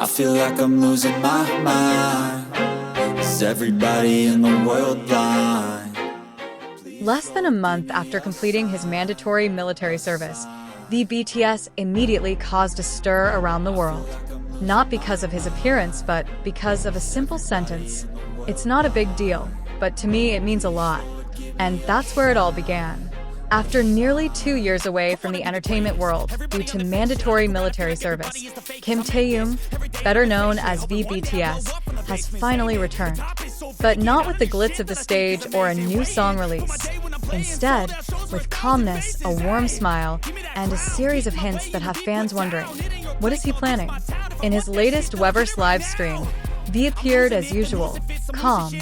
I feel like I'm losing my mind. Is everybody in the world blind? Less than a month after completing his mandatory military service, the BTS immediately caused a stir around the world. Not because of his appearance, but because of a simple sentence. It's not a big deal, but to me it means a lot. And that's where it all began. After nearly 2 years away from the entertainment world due to mandatory military service, kimtaehyung, better known as VBTS, has finally returned. But not with the glitz of the stage or a new song release. Instead, with calmness, a warm smile, and a series of hints that have fans wondering, what is he planning? In his latest Weverse live stream, V appeared as usual, calm,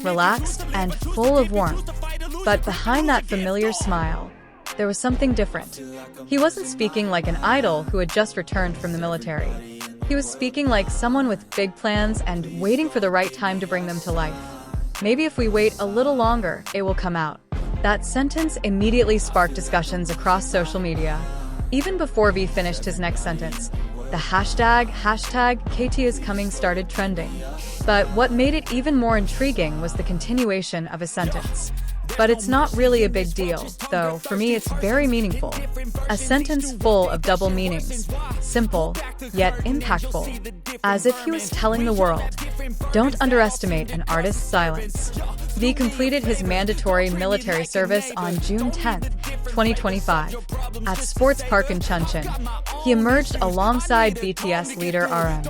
relaxed, and full of warmth. But behind that familiar smile, there was something different. He wasn't speaking like an idol who had just returned from the military. He was speaking like someone with big plans and waiting for the right time to bring them to life. Maybe if we wait a little longer, it will come out. That sentence immediately sparked discussions across social media. Even before V finished his next sentence, the hashtag #KTIsComing started trending. But what made it even more intriguing was the continuation of his sentence. But it's not really a big deal, though for me it's very meaningful. A sentence full of double meanings, simple, yet impactful. As if he was telling the world, don't underestimate an artist's silence. V completed his mandatory military service on June 10, 2025. At Sports Park in Chuncheon, he emerged alongside BTS leader RM.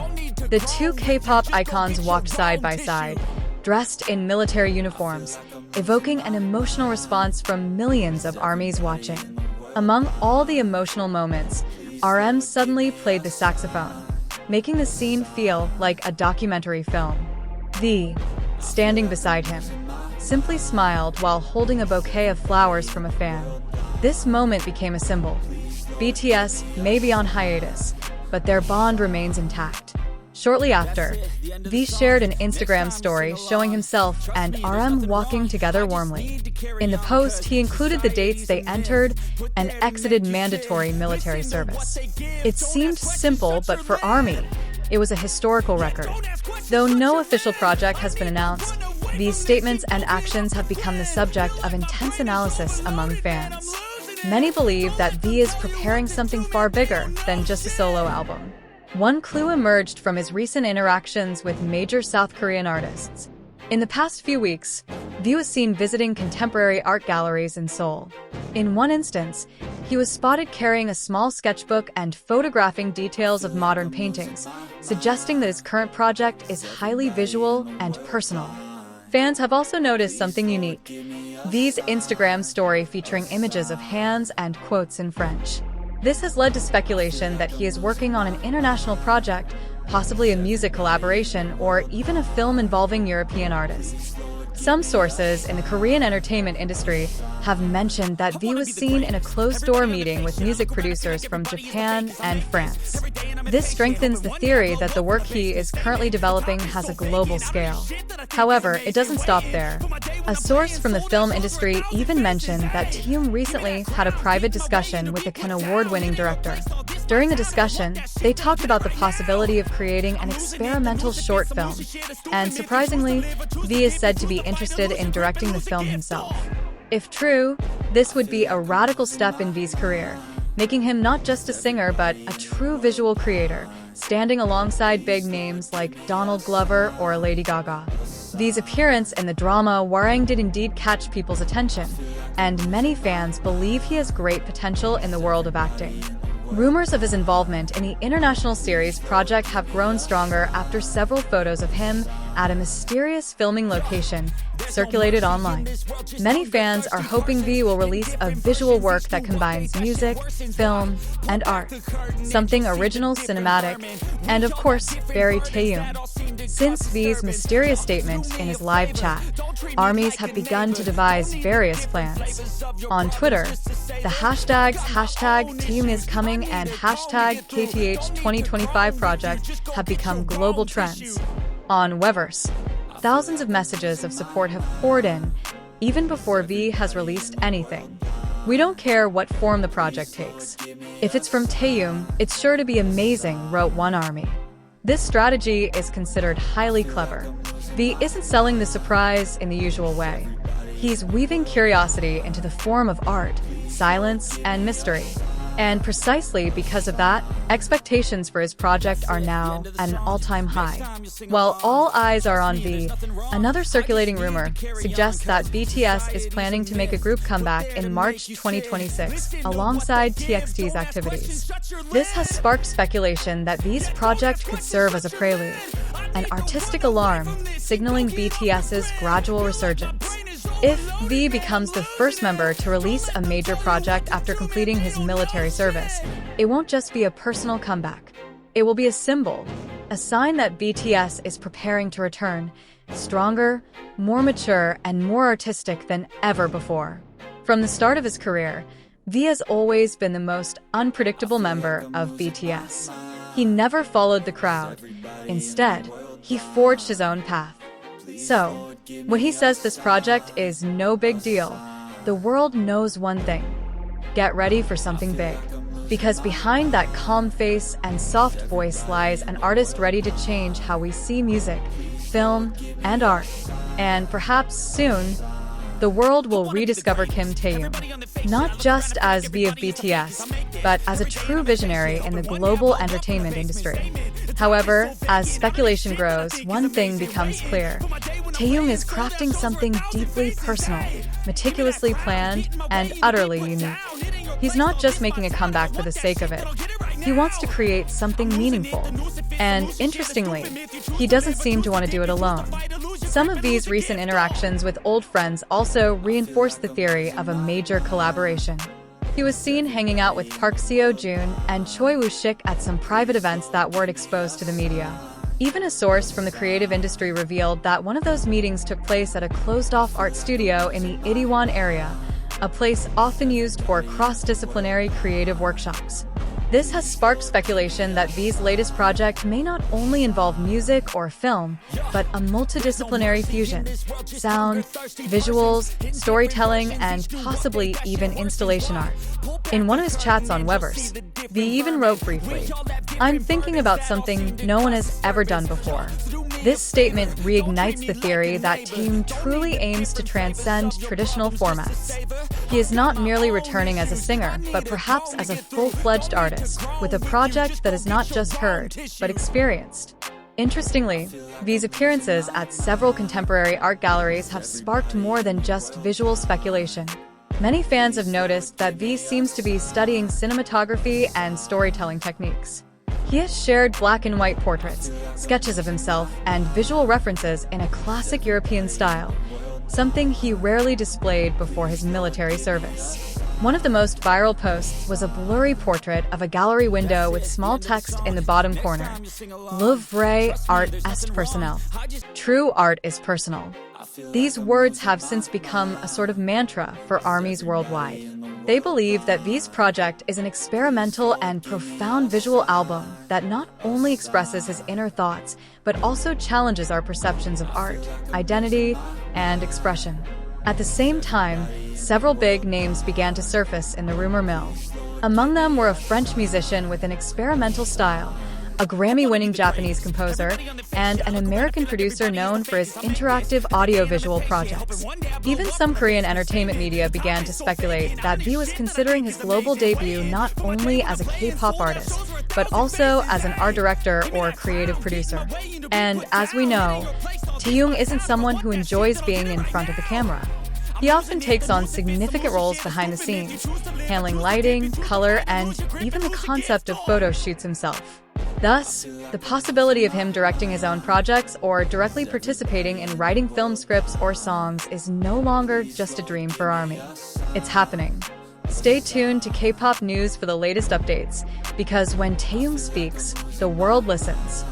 The two K-pop icons walked side by side, dressed in military uniforms, evoking an emotional response from millions of armies watching. Among all the emotional moments, RM suddenly played the saxophone, making the scene feel like a documentary film. V, standing beside him, simply smiled while holding a bouquet of flowers from a fan. This moment became a symbol. BTS may be on hiatus, but their bond remains intact. Shortly after, V shared an Instagram story showing himself and RM walking together warmly. In the post, he included the dates they entered and exited mandatory military service. It seemed simple, but for ARMY, it was a historical record. Though no official project has been announced, these statements and actions have become the subject of intense analysis among fans. Many believe that V is preparing something far bigger than just a solo album. One clue emerged from his recent interactions with major South Korean artists. In the past few weeks, V was seen visiting contemporary art galleries in Seoul. In one instance, he was spotted carrying a small sketchbook and photographing details of modern paintings, suggesting that his current project is highly visual and personal. Fans have also noticed something unique: V's Instagram story featuring images of hands and quotes in French. This has led to speculation that he is working on an international project, possibly a music collaboration or even a film involving European artists. Some sources in the Korean entertainment industry have mentioned that V was seen in a closed-door meeting with music producers from Japan and France. This strengthens the theory that the work he is currently developing has a global scale. However, it doesn't stop there. A source from the film industry even mentioned that taehyung recently had a private discussion with the Cannes Award-winning director. During the discussion, they talked about the possibility of creating an experimental short film, and surprisingly, V is said to be interested in directing the film himself. If true, this would be a radical step in V's career, making him not just a singer but a true visual creator, standing alongside big names like Donald Glover or Lady Gaga. V's appearance in the drama Hwarang did indeed catch people's attention, and many fans believe he has great potential in the world of acting. Rumors of his involvement in the international series project have grown stronger after several photos of him at a mysterious filming location circulated online. Many fans are hoping V will release a visual work that combines music, film, and art. Something original, cinematic, and of course, very taehyung. Since V's mysterious statement in his live chat, armies have begun to devise various plans. On Twitter, the hashtags #taehyungiscoming and #KTH2025 project have become global trends. On Weverse, thousands of messages of support have poured in, even before V has released anything. We don't care what form the project takes. If it's from Taehyung, it's sure to be amazing, wrote one army. This strategy is considered highly clever. V isn't selling the surprise in the usual way. He's weaving curiosity into the form of art, silence, and mystery. And precisely because of that, expectations for his project are now at an all-time high. While all eyes are on V, another circulating rumor suggests that BTS is planning to make a group comeback in March 2026 alongside TXT's activities. This has sparked speculation that V's project could serve as a prelude, an artistic alarm signaling BTS's gradual resurgence. If V becomes the first member to release a major project after completing his military service, it won't just be a personal comeback. It will be a symbol, a sign that BTS is preparing to return, stronger, more mature, and more artistic than ever before. From the start of his career, V has always been the most unpredictable member of BTS. He never followed the crowd. Instead, he forged his own path. So, when he says this project is no big deal, the world knows one thing. Get ready for something big. Because behind that calm face and soft voice lies an artist ready to change how we see music, film, and art. And perhaps soon, the world will rediscover kimtaehyung, not just as V of BTS, but as a true visionary in the global entertainment industry. However, as speculation grows, one thing becomes clear. Taehyung is crafting something deeply personal, meticulously planned, and utterly unique. He's not just making a comeback for the sake of it. He wants to create something meaningful. And interestingly, he doesn't seem to want to do it alone. Some of these recent interactions with old friends also reinforce the theory of a major collaboration. He was seen hanging out with Park Seo-joon and Choi Woo-shik at some private events that weren't exposed to the media. Even a source from the creative industry revealed that one of those meetings took place at a closed-off art studio in the Itaewon area, a place often used for cross-disciplinary creative workshops. This has sparked speculation that V's latest project may not only involve music or film, but a multidisciplinary fusion: sound, visuals, storytelling, and possibly even installation art. In one of his chats on Weverse, V even wrote briefly, "I'm thinking about something no one has ever done before." This statement reignites the theory that Taehyung truly aims to transcend traditional formats. He is not merely returning as a singer, but perhaps as a full-fledged artist, with a project that is not just heard, but experienced. Interestingly, V's appearances at several contemporary art galleries have sparked more than just visual speculation. Many fans have noticed that V seems to be studying cinematography and storytelling techniques. He has shared black and white portraits, sketches of himself, and visual references in a classic European style, something he rarely displayed before his military service. One of the most viral posts was a blurry portrait of a gallery window with small text in the bottom corner: "Le vrai art est personnel." True art is personal. These words have since become a sort of mantra for armies worldwide. They believe that V's project is an experimental and profound visual album that not only expresses his inner thoughts, but also challenges our perceptions of art, identity, and expression. At the same time, several big names began to surface in the rumor mill. Among them were a French musician with an experimental style, a Grammy-winning Japanese composer, and an American producer known for his interactive audiovisual projects. Even some Korean entertainment media began to speculate that V was considering his global debut not only as a K-pop artist, but also as an art director or creative producer. And as we know, Taehyung isn't someone who enjoys being in front of the camera. He often takes on significant roles behind the scenes, handling lighting, color, and even the concept of photo shoots himself. Thus, the possibility of him directing his own projects or directly participating in writing film scripts or songs is no longer just a dream for ARMY. It's happening. Stay tuned to K-pop news for the latest updates, because when Taehyung speaks, the world listens.